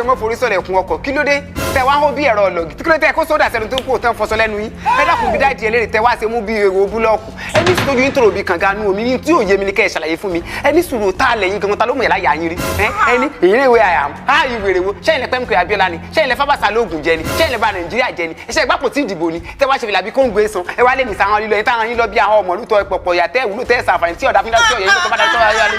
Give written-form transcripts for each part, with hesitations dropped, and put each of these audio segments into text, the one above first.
mo forí sọ̀lẹ̀ kun ọkọ̀ kí ló dé tẹ wá hó bí ẹ̀rọ ọlọ́gì kí ló dé kó sódà sẹ́nu tó ń kó tán fọṣọ lẹ́nu yín ẹ dákun bí dáàdì ẹlẹ́rìí tẹ wá ṣe mú bí èrò búlọ́ọ̀kù ẹni sùúrù yín tòrò bí kànga nu omi ní tí ò yé mi ní kẹ́ ẹ ṣàlàyé fún mi ẹni sùúrù tá a lẹ́yìn gangan ta ló mú yàrá yà yín rí ẹni èyí ìwé àyàm á ìwèrè wo ṣẹ́yìn lẹ pẹ́mùkẹ́ Abíọ́lá ni ṣẹ́yìn lẹ fábàṣà lóògùn jẹ ni ṣẹ́yìn lẹ bá Nàìjíríà jẹ ni iṣẹ́ ìgbàpò tí ìdìbò ni tẹ wá ṣe fìlà bí kóńgbé san ẹ wá lè mí sáwọn lílọ yín táwọn yín lọ bí àwọn ọmọ olùtọ ìpọ̀pọ̀ yà tẹ́ ìwúlò tẹ́ ṣàǹfààní tí ọ̀dà fúnlẹ̀ tí ọ̀yẹ́ yín tó bá dájọ́ wáyé wálé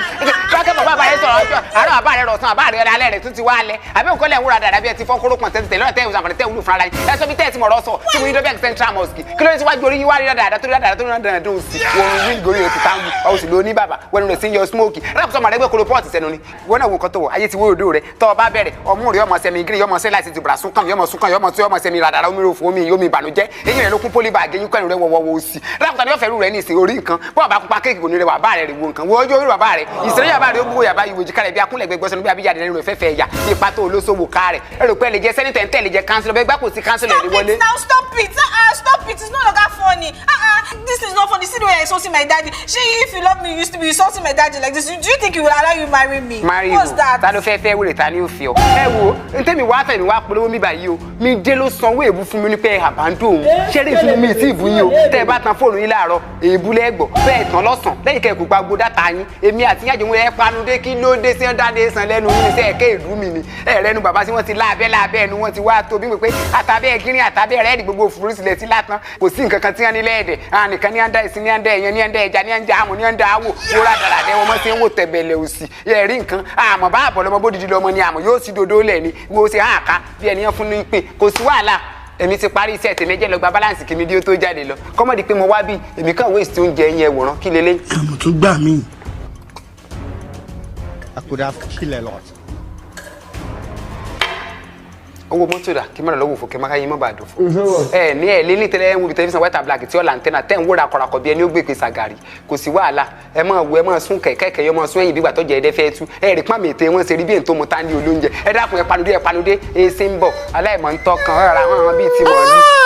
kákẹ́ bàbá yẹn sọ̀rọ̀ ọjọ́ àárọ̀ àbá rẹ̀ rọ̀sán àbá rẹ̀ alẹ́ rẹ̀ tún ti wá lẹ̀ àbẹ́ òkọ́ lẹ̀ ń wúra dàdà bí ẹ ti fọ́ kóró pọ̀ tẹ́tẹ́ lọ́nà tẹ́ ìwòsàn tẹ́ ìwúlò fúnra yín ẹ sọ bí tẹ́ ẹ ti mọ̀rọ̀ sọ tí mo ní dọ́bẹ̀ Central Mosque kí ló ti wájú orí yín wá rí dàdà tó rí dàdà tó rí dàdà tó sì òun rí ìgòrí rẹ̀ ti táǹgù ọ̀hún sì ló ní bàbá wẹ́nu rẹ̀ sí yọ smoke ráàpù sọmọ rẹ̀ gbé kóró pọ́ọ̀tì sẹ́nu ni wọ́n náà wò kọ́ tó wọ̀ ayé ti wó odò rẹ̀ tọ́ ọ bá bẹ̀rẹ̀ ọmú rẹ̀ ọmọ sẹ́mi gírí ọmọ sẹ́láìsì ti bùrà súnkàn yọmọ tí ọmọ sẹ́mi ràdàrà omi ròfò omi yomi ìbànújẹ́ eyín rẹ̀ ló kún pólí bàgẹ́ yín kẹ́rin rẹ̀ wọ́wọ́ òsì ráàpù tani ọ̀fẹ́ rú rẹ̀ ní ìsìn orí nǹkan bọ́ọ̀ bá pupa kéèkì kò ní rẹ̀ wà bá rẹ̀ wo nǹkan wọ́n ojú orí bàbá rẹ̀ ìṣẹ̀lẹ̀ yàrá rẹ̀ ó búwo yàrá ìwé jìkà rẹ̀ bí akúnlẹ̀ gbẹgbẹ́ sọ́nù bí abíjáde nínú ìfẹ́fẹ́ ẹ̀yà ipa tó olóṣòwò ká rẹ̀ ẹ rò pé lè jẹ́ sẹ́nitẹ̀ ń tẹ̀lé jẹ́ kánsílọ̀ bẹ́ẹ̀ gbà kò sí kánsílọ̀ ẹ̀rí wọlé. Stop it stop it it's no longer funny this is not funny see the way you're insulting my daddy if you love me you used to be insulting my daddy like this do you think he will allow you marry me. What's that? Ta ló fẹ́ wèrè ta ni ó fi ọ. ẹ wo ntẹ́mi wá fẹ̀ ni wá polówó mi báyìí o mi dé ló sanwó èébú fún mi ní pé àbándó òun ṣẹ́rí fún mi tí ìbú yín o tẹ́ ẹ bá tan fóònù yín láàárọ̀ èébú lẹ́gbọ̀ bẹ́ẹ̀ tán lọ́sàn lẹ́yìn kẹ́ ẹ̀ kó gbàgbó dátà yín èmi àti yájọ wọn ẹ panu dé kí ló dé sí ọ́n dáadé san lẹ́nu yín sẹ́ ẹ̀kẹ́ ìlú mi ni ẹ̀rẹ́nu bàbá tí wọ́n ti láàbẹ́ ẹnu wọn ti wá tóbi mi pé àtàbẹ́ gírín àtàbẹ́ rẹ́ẹ̀dì gbogbo òfurufú sílẹ̀ tí látàn kò sí nǹkan kan tí wọ́n ní lẹ́ẹ̀dẹ̀ nìkan ní àndá ìsìn ní àndá ẹ̀yẹn ní àndá ẹja ní àndá àmọ̀ ní àndá àwò wúrà dàràdẹ́ wọn mọ́ sí ń wò tẹ̀bẹ̀lẹ̀ òsì ẹ̀rí nǹkan àmọ̀ bá àbọ̀ lọmọ bódìdí lọmọ ni àmọ̀ yóò sì dodo lẹ̀ ni wo ṣe hàn ká bí ẹnìyàn fún ní pé kò sí wàhálà èmi ti parí iṣẹ́ tèmi jẹ́ lọ gba balance kí mi dí ó tó jáde lọ kọ́mọ̀dé pé mo wá bí èmi kàn waste oúnjẹ yẹn wòran kí lélẹ́. àmọ̀ tó gbà mí. I could have killed a lot. owó mọ́tò dà kí mọ́nà lọ́wọ́ fò kí máa yín mọ́ bá dùn fún. ẹ ní ẹ lélẹ́ tẹ́lẹ̀ ń wo tẹlifíṣàn white and black tí ó lantena tẹ́ ń wúra kọ̀rakọ̀ bí ẹni ó gbé pé sàgàrì kò sí wàhálà ẹ máa wo ẹ máa sún kẹ̀kẹ́ yọ máa sún ẹ̀yìn bígbà tó jẹ́ ẹ̀dẹ́ fẹ́ tú ẹ rí pàmì ètè wọn ṣe rí bí èntò mo tá ní olóúnjẹ ẹ dákun ẹ panudé èsì ń bọ̀ aláìmọ̀ ń tọkàn ọ̀rọ̀ àwọn bíi ti wọ̀nyí.